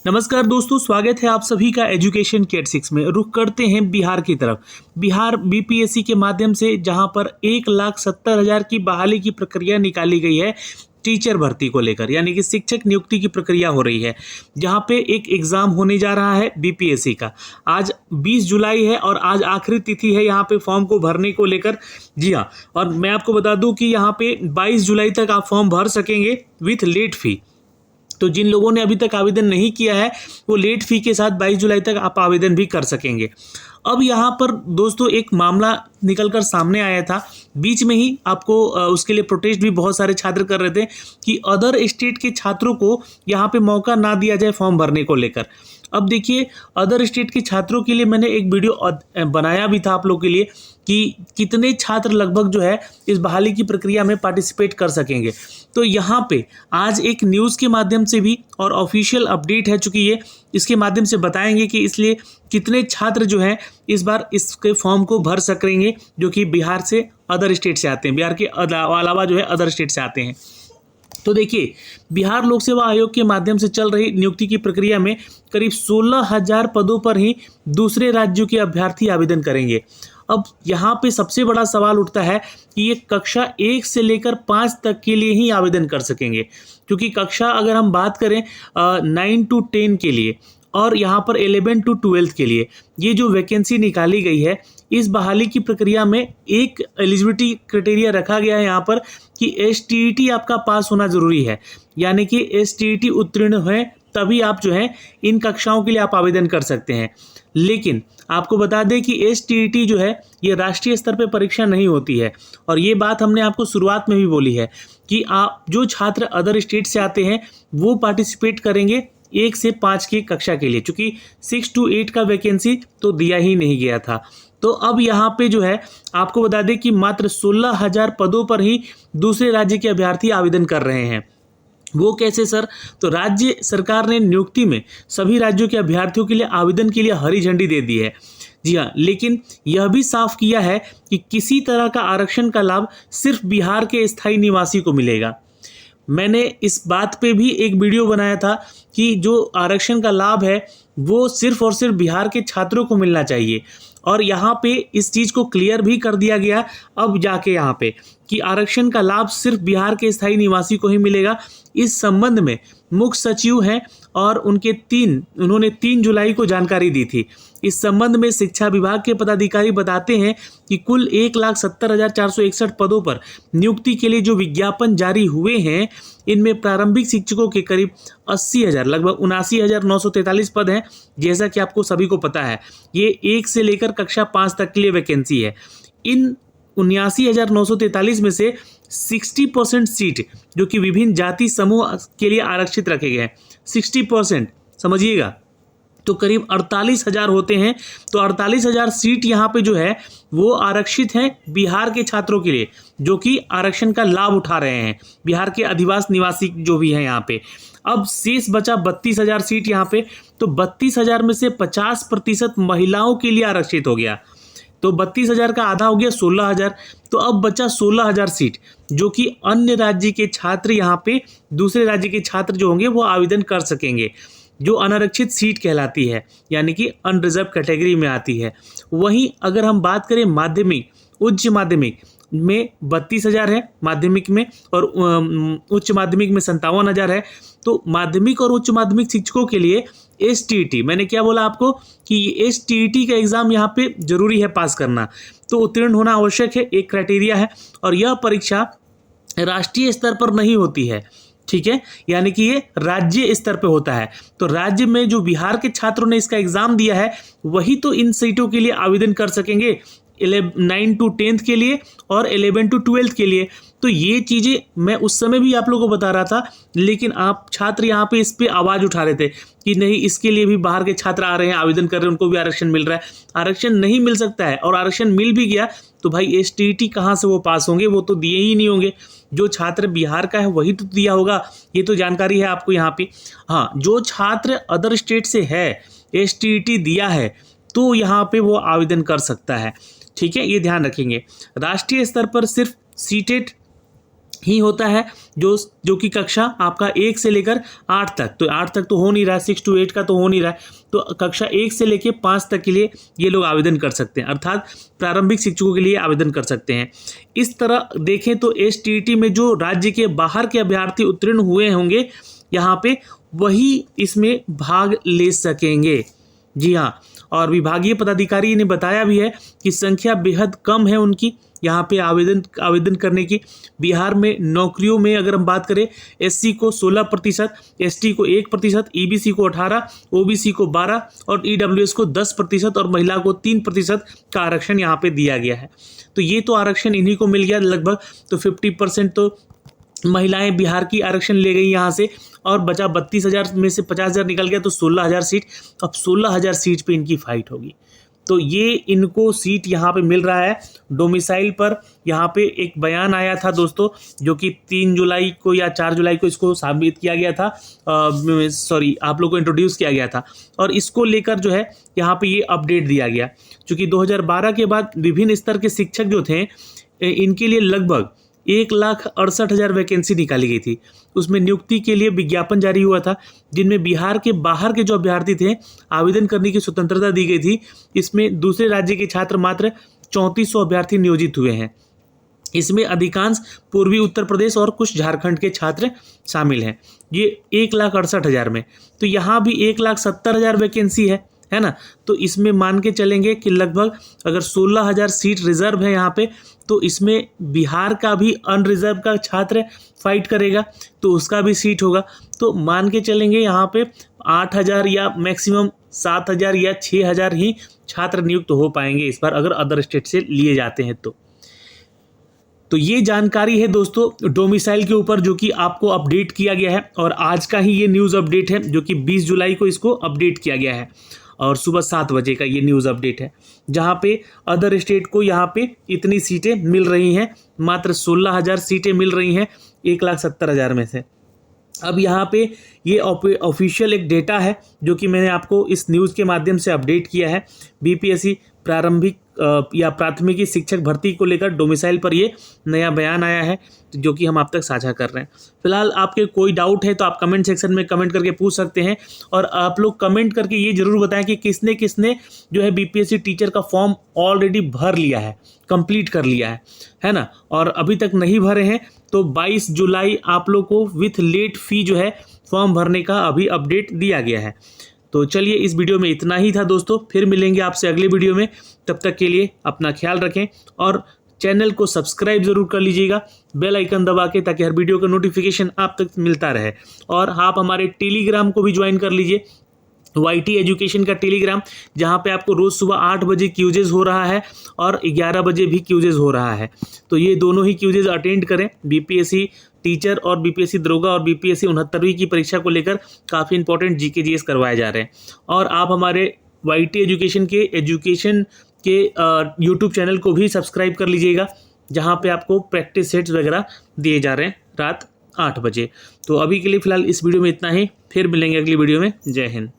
नमस्कार दोस्तों, स्वागत है आप सभी का एजुकेशन केट 6 में। रुख करते हैं बिहार की तरफ। बिहार बीपीएससी के माध्यम से जहां पर 1,70,000 की बहाली की प्रक्रिया निकाली गई है टीचर भर्ती को लेकर, यानी कि शिक्षक नियुक्ति की प्रक्रिया हो रही है, जहां पे एक एग्जाम होने जा रहा है बीपीएससी का। आज 20 जुलाई है और आज आखिरी तिथि है यहाँ पे फॉर्म को भरने को लेकर। जी हाँ, और मैं आपको बता दूं कि यहाँ पे 22 जुलाई तक आप फॉर्म भर सकेंगे विथ लेट फी। तो जिन लोगों ने अभी तक आवेदन नहीं किया है वो लेट फी के साथ 22 जुलाई तक आप आवेदन भी कर सकेंगे। अब यहाँ पर दोस्तों एक मामला निकलकर सामने आया था, बीच में ही आपको उसके लिए प्रोटेस्ट भी बहुत सारे छात्र कर रहे थे कि अदर स्टेट के छात्रों को यहाँ पे मौका ना दिया जाए फॉर्म भरने को लेकर। अब देखिए, अदर स्टेट के छात्रों के लिए मैंने एक वीडियो बनाया भी था आप लोग के लिए कि कितने छात्र लगभग जो है इस बहाली की प्रक्रिया में पार्टिसिपेट कर सकेंगे। तो यहाँ पे आज एक न्यूज़ के माध्यम से भी और ऑफिशियल अपडेट है, चूँकि ये इसके माध्यम से बताएंगे कि इसलिए कितने छात्र जो हैं इस बार इसके फॉर्म को भर सकेंगे जो कि बिहार से अदर स्टेट से आते हैं, बिहार के अलावा जो है अदर स्टेट से आते हैं। तो देखिए, बिहार लोक सेवा आयोग के माध्यम से चल रही नियुक्ति की प्रक्रिया में करीब 16,000 पदों पर ही दूसरे राज्यों के अभ्यर्थी आवेदन करेंगे। अब यहाँ पे सबसे बड़ा सवाल उठता है कि ये कक्षा 1 से लेकर 5 तक के लिए ही आवेदन कर सकेंगे, क्योंकि कक्षा अगर हम बात करें 9 to 10 के लिए और यहाँ पर 11 to 12 के लिए ये जो वैकेंसी निकाली गई है, इस बहाली की प्रक्रिया में एक एलिजिबिलिटी क्राइटेरिया रखा गया है यहाँ पर कि STET आपका पास होना ज़रूरी है, यानी कि STET उत्तीर्ण है तभी आप जो है इन कक्षाओं के लिए आप आवेदन कर सकते हैं। लेकिन आपको बता दें कि STET जो है ये राष्ट्रीय स्तर पे परीक्षा नहीं होती है, और ये बात हमने आपको शुरुआत में भी बोली है कि आप जो छात्र अदर स्टेट से आते हैं वो पार्टिसिपेट करेंगे 1 से 5 की कक्षा के लिए, चूँकि 6 to 8 का वैकेंसी तो दिया ही नहीं गया था। तो अब यहाँ पे जो है आपको बता दें कि मात्र 16,000 पदों पर ही दूसरे राज्य के अभ्यर्थी आवेदन कर रहे हैं। वो कैसे सर? तो राज्य सरकार ने नियुक्ति में सभी राज्यों के अभ्यर्थियों के लिए आवेदन के लिए हरी झंडी दे दी है। जी हाँ, लेकिन यह भी साफ किया है कि किसी तरह का आरक्षण का लाभ सिर्फ बिहार के स्थायी निवासी को मिलेगा। मैंने इस बात पे भी एक वीडियो बनाया था कि जो आरक्षण का लाभ है वो सिर्फ और सिर्फ बिहार के छात्रों को मिलना चाहिए, और यहाँ पे इस चीज़ को क्लियर भी कर दिया गया अब जाके यहाँ पे कि आरक्षण का लाभ सिर्फ बिहार के स्थायी निवासी को ही मिलेगा। इस संबंध में मुख्य सचिव हैं और उन्होंने 3 जुलाई को जानकारी दी थी। इस संबंध में शिक्षा विभाग के पदाधिकारी बताते हैं कि कुल 1,70,461 पदों पर नियुक्ति के लिए जो विज्ञापन जारी हुए हैं, इनमें प्रारंभिक शिक्षकों के करीब 80,000 लगभग 79,943 पद हैं। जैसा कि आपको सभी को पता है, ये 1 से लेकर कक्षा 5 तक के लिए वैकेंसी है। इन 79,943 में से 60% सीट जो कि विभिन्न जाति समूह के लिए आरक्षित रखे गए हैं, 60% समझिएगा, तो करीब 48,000 होते हैं। तो 48,000 सीट यहाँ पे जो है वो आरक्षित हैं बिहार के छात्रों के लिए, जो कि आरक्षण का लाभ उठा रहे हैं, बिहार के अधिवासी निवासी जो भी हैं यहाँ पे। अब शेष बचा 32,000 सीट यहाँ पे, तो 32,000 में से 50% महिलाओं के लिए आरक्षित हो गया। तो 32,000 का आधा हो गया 16,000, तो अब बचा 16,000 सीट जो कि अन्य राज्य के छात्र यहाँ पे दूसरे राज्य के छात्र जो होंगे वो आवेदन कर सकेंगे, जो अनारक्षित सीट कहलाती है, यानी कि अनरिजर्व कैटेगरी में आती है। वहीं अगर हम बात करें माध्यमिक उच्च माध्यमिक में 32,000 है माध्यमिक में, और उच्च माध्यमिक में 57,000 है। तो माध्यमिक और उच्च माध्यमिक शिक्षकों के लिए STET, मैंने क्या बोला आपको कि STET का एग्ज़ाम यहाँ पे जरूरी है पास करना, तो उत्तीर्ण होना आवश्यक है, एक क्राइटेरिया है। और यह परीक्षा राष्ट्रीय स्तर पर नहीं होती है, ठीक है, यानी कि ये राज्य स्तर पे होता है। तो राज्य में जो बिहार के छात्रों ने इसका एग्ज़ाम दिया है वही तो इन सीटों के लिए आवेदन कर सकेंगे, 9 to 10 के लिए और 11 to 12 के लिए। तो ये चीज़ें मैं उस समय भी आप लोगों को बता रहा था, लेकिन आप छात्र यहाँ पे इस पे आवाज़ उठा रहे थे कि नहीं, इसके लिए भी बाहर के छात्र आ रहे हैं, आवेदन कर रहे हैं, उनको भी आरक्षण मिल रहा है। आरक्षण नहीं मिल सकता है, और आरक्षण मिल भी गया तो भाई STET कहाँ से वो पास होंगे? वो तो दिए ही नहीं होंगे। जो छात्र बिहार का है वही तो दिया होगा, ये तो जानकारी है आपको यहाँ पे। हाँ, जो छात्र अदर स्टेट से है, STET दिया है, तो यहाँ पे वो आवेदन कर सकता है, ठीक है, ये ध्यान रखेंगे। राष्ट्रीय स्तर पर सिर्फ सीटेट ही होता है जो कि कक्षा आपका 1 से लेकर 8 तक, तो 8 तक तो हो नहीं रहा, 6 to 8 का तो हो नहीं रहा है, तो कक्षा 1 से लेकर 5 तक के लिए ये लोग आवेदन कर सकते हैं, अर्थात प्रारंभिक शिक्षकों के लिए आवेदन कर सकते हैं। इस तरह देखें तो STET में जो राज्य के बाहर के अभ्यर्थी उत्तीर्ण हुए होंगे यहाँ पे वही इसमें भाग ले सकेंगे। जी हाँ, और विभागीय पदाधिकारी ने बताया भी है कि संख्या बेहद कम है उनकी यहाँ पे आवेदन करने की। बिहार में नौकरियों में अगर हम बात करें, SC को 16%, ST को 1%, EBC को 18%, OBC को 12% और EWS को 10% और महिला को 3% का आरक्षण यहाँ पे दिया गया है। तो ये तो आरक्षण इन्हीं को मिल गया लगभग, तो 50% तो महिलाएं बिहार की आरक्षण ले गई यहाँ से, और बचा 32,000 में से 50,000 निकल गया, तो 16,000 सीट। अब 16,000 सीट पे इनकी फाइट होगी, तो ये इनको सीट यहाँ पे मिल रहा है। डोमिसाइल पर यहाँ पे एक बयान आया था दोस्तों, जो कि 3 जुलाई को या 4 जुलाई को इसको साबित किया गया था, आप लोग को इंट्रोड्यूस किया गया था, और इसको लेकर जो है यहाँ पे ये अपडेट दिया गया। चूँकि 2012 के बाद विभिन्न स्तर के शिक्षक जो थे इनके लिए लगभग 1,68,000 वैकेंसी निकाली गई थी। उसमें नियुक्ति के लिए विज्ञापन जारी हुआ था, जिनमें बिहार के बाहर के जो अभ्यर्थी थे आवेदन करने की स्वतंत्रता दी गई थी। इसमें दूसरे राज्य के छात्र मात्र 3400 अभ्यर्थी नियोजित हुए हैं। इसमें अधिकांश पूर्वी उत्तर प्रदेश और कुछ झारखंड के छात्र शामिल हैं। ये 1,68,000 में, तो यहाँ भी 1,70,000 वैकेंसी है ना। तो इसमें मान के चलेंगे कि लगभग अगर 16,000 सीट रिजर्व है यहाँ पे, तो इसमें बिहार का भी अनरिजर्व का छात्र फाइट करेगा, तो उसका भी सीट होगा। तो मान के चलेंगे यहाँ पे 8,000 या मैक्सिमम 7,000 या 6,000 ही छात्र नियुक्त हो पाएंगे इस बार, अगर अदर स्टेट से लिए जाते हैं तो ये जानकारी है दोस्तों डोमिसाइल के ऊपर, जो कि आपको अपडेट किया गया है, और आज का ही ये न्यूज़ अपडेट है, जो कि 20 जुलाई को इसको अपडेट किया गया है, और सुबह 7 बजे का ये न्यूज़ अपडेट है, जहाँ पे अदर स्टेट को यहाँ पे इतनी सीटें मिल रही हैं, मात्र 16,000 सीटें मिल रही हैं 1,70,000 में से। अब यहाँ पे ये ऑफिशियल एक डेटा है जो कि मैंने आपको इस न्यूज़ के माध्यम से अपडेट किया है। BPSC प्रारंभिक या प्राथमिकी शिक्षक भर्ती को लेकर डोमिसाइल पर ये नया बयान आया है, जो कि हम आप तक साझा कर रहे हैं। फिलहाल आपके कोई डाउट है तो आप कमेंट सेक्शन में कमेंट करके पूछ सकते हैं, और आप लोग कमेंट करके ये जरूर बताएं कि किसने किसने जो है BPSC टीचर का फॉर्म ऑलरेडी भर लिया है, कंप्लीट कर लिया है ना, और अभी तक नहीं भरे हैं तो 22 जुलाई आप लोग को विथ लेट फी जो है फॉर्म भरने का अभी अपडेट दिया गया है। तो चलिए इस वीडियो में इतना ही था दोस्तों, फिर मिलेंगे आपसे अगले वीडियो में। तब तक के लिए अपना ख्याल रखें और चैनल को सब्सक्राइब जरूर कर लीजिएगा, बेल आइकन दबा के, ताकि हर वीडियो का नोटिफिकेशन आप तक मिलता रहे। और आप हमारे टेलीग्राम को भी ज्वाइन कर लीजिए, YT एजुकेशन का टेलीग्राम, जहाँ पे आपको रोज़ सुबह 8 बजे क्यूजेज हो रहा है और 11 बजे भी क्यूजेज हो रहा है। तो ये दोनों ही क्यूजेज अटेंड करें। BPSC टीचर और BPSC दरोगा और BPSC 69वीं की परीक्षा को लेकर काफ़ी इंपॉर्टेंट GK GS करवाए जा रहे हैं। और आप हमारे YT एजुकेशन के यूट्यूब चैनल को भी सब्सक्राइब कर लीजिएगा, जहाँ पे आपको प्रैक्टिस सेट्स वगैरह दिए जा रहे हैं रात 8 बजे। तो अभी के लिए फ़िलहाल इस वीडियो में इतना ही, फिर मिलेंगे अगली वीडियो में। जय हिंद।